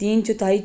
3/4